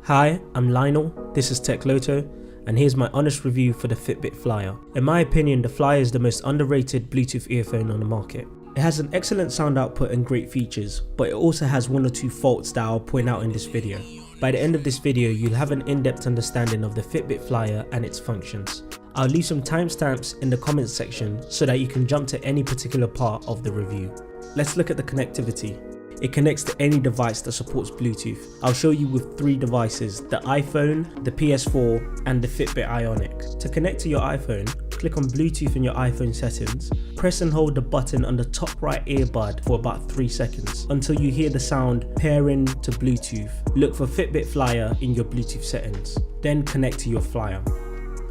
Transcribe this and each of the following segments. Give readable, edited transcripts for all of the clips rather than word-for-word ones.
Hi, I'm Lionel, this is Tech Loto, and here's my honest review for the Fitbit Flyer. In my opinion, the Flyer is the most underrated Bluetooth earphone on the market. It has an excellent sound output and great features, but it also has one or two faults that I'll point out in this video. By the end of this video, you'll have an in-depth understanding of the Fitbit Flyer and its functions. I'll leave some timestamps in the comments section so that you can jump to any particular part of the review. Let's look at the connectivity. It connects to any device that supports Bluetooth. I'll show you with 3 devices, the iPhone, the PS4 and the Fitbit Ionic. To connect to your iPhone, click on Bluetooth in your iPhone settings, press and hold the button on the top right earbud for about 3 seconds until you hear the sound pairing to Bluetooth. Look for Fitbit Flyer in your Bluetooth settings, then connect to your Flyer.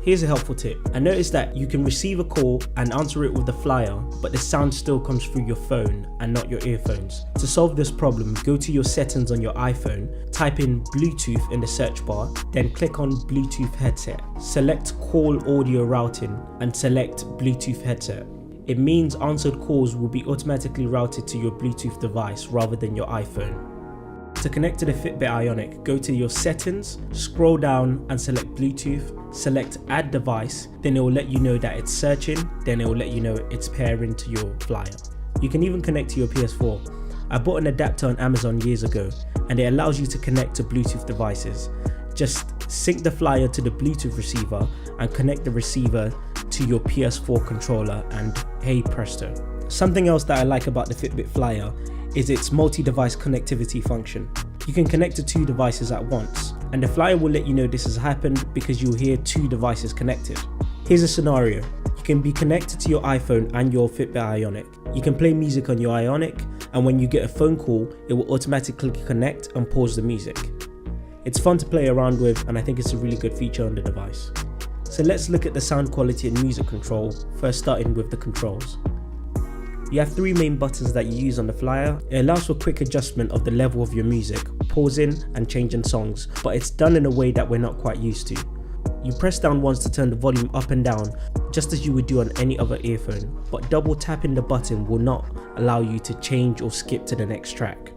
Here's a helpful tip. I noticed that you can receive a call and answer it with the Flyer, but the sound still comes through your phone and not your earphones. To solve this problem, go to your settings on your iPhone, type in Bluetooth in the search bar, then click on Bluetooth headset. Select call audio routing and select Bluetooth headset. It means answered calls will be automatically routed to your Bluetooth device rather than your iPhone. To connect to the Fitbit Ionic, go to your settings, scroll down and select Bluetooth, select add device, then it will let you know that it's searching, then it will let you know it's pairing to your Flyer. You can even connect to your PS4. I bought an adapter on Amazon years ago and it allows you to connect to Bluetooth devices. Just sync the Flyer to the Bluetooth receiver and connect the receiver to your PS4 controller and hey presto. Something else that I like about the Fitbit Flyer is its multi-device connectivity function. You can connect to 2 devices at once, and the Flyer will let you know this has happened because you'll hear 2 devices connected. Here's a scenario. You can be connected to your iPhone and your Fitbit Ionic. You can play music on your Ionic, and when you get a phone call, it will automatically connect and pause the music. It's fun to play around with, and I think it's a really good feature on the device. So let's look at the sound quality and music control, first starting with the controls. You have 3 main buttons that you use on the Flyer. It allows for quick adjustment of the level of your music, pausing and changing songs, but it's done in a way that we're not quite used to. You press down once to turn the volume up and down, just as you would do on any other earphone, but double tapping the button will not allow you to change or skip to the next track.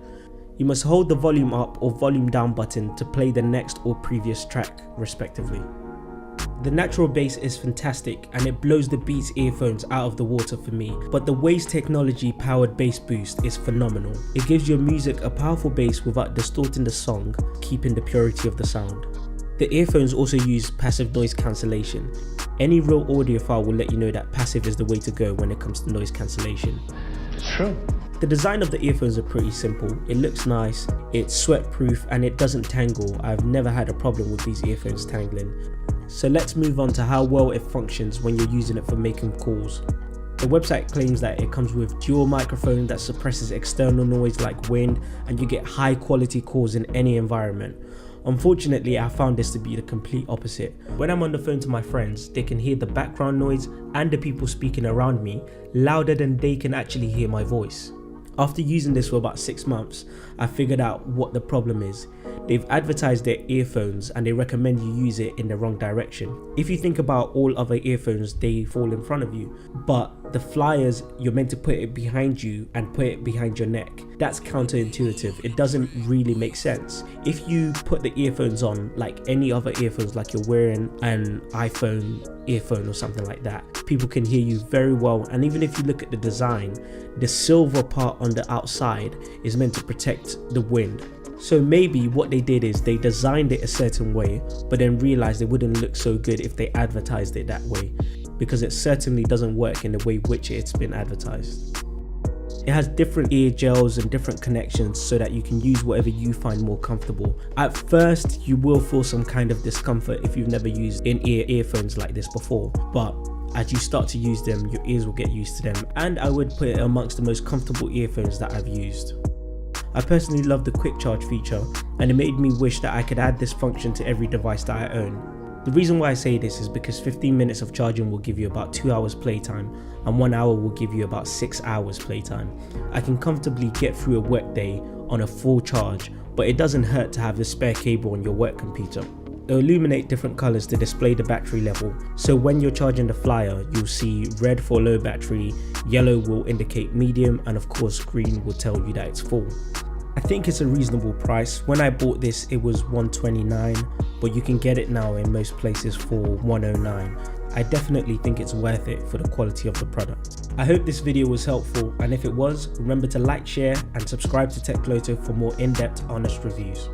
You must hold the volume up or volume down button to play the next or previous track, respectively. The natural bass is fantastic and it blows the Beats earphones out of the water for me, but the Waves technology powered bass boost is phenomenal. It gives your music a powerful bass without distorting the song, keeping the purity of the sound. The earphones also use passive noise cancellation. Any real audiophile will let you know that passive is the way to go when it comes to noise cancellation. True. The design of the earphones are pretty simple. It looks nice, it's sweat proof and it doesn't tangle. I've never had a problem with these earphones tangling. So let's move on to how well it functions when you're using it for making calls. The website claims that it comes with dual microphone that suppresses external noise like wind and you get high quality calls in any environment. Unfortunately, I found this to be the complete opposite. When I'm on the phone to my friends, they can hear the background noise and the people speaking around me louder than they can actually hear my voice. After using this for about 6 months, I figured out what the problem is. They've advertised their earphones and they recommend you use it in the wrong direction. If you think about all other earphones, they fall in front of you. But the Flyers, you're meant to put it behind you and put it behind your neck. That's counterintuitive. It doesn't really make sense. If you put the earphones on like any other earphones, like you're wearing an iPhone earphone or something like that, people can hear you very well. And even if you look at the design, the silver part on the outside is meant to protect the wind. So maybe what they did is they designed it a certain way, but then realized it wouldn't look so good if they advertised it that way, because it certainly doesn't work in the way which it's been advertised. It has different ear gels and different connections so that you can use whatever you find more comfortable. At first, you will feel some kind of discomfort if you've never used in-ear earphones like this before, but as you start to use them, your ears will get used to them, and I would put it amongst the most comfortable earphones that I've used. I personally love the quick charge feature, and it made me wish that I could add this function to every device that I own. The reason why I say this is because 15 minutes of charging will give you about 2 hours playtime, and 1 hour will give you about 6 hours playtime. I can comfortably get through a work day on a full charge, but it doesn't hurt to have the spare cable on your work computer. It'll illuminate different colors to display the battery level, so when you're charging the Flyer, you'll see red for low battery, yellow will indicate medium, and of course green will tell you that it's full. I think it's a reasonable price. When I bought this it was $129, but you can get it now in most places for $109. I definitely think it's worth it for the quality of the product. I hope this video was helpful, and if it was, remember to like, share and subscribe to TechLoto for more in-depth honest reviews.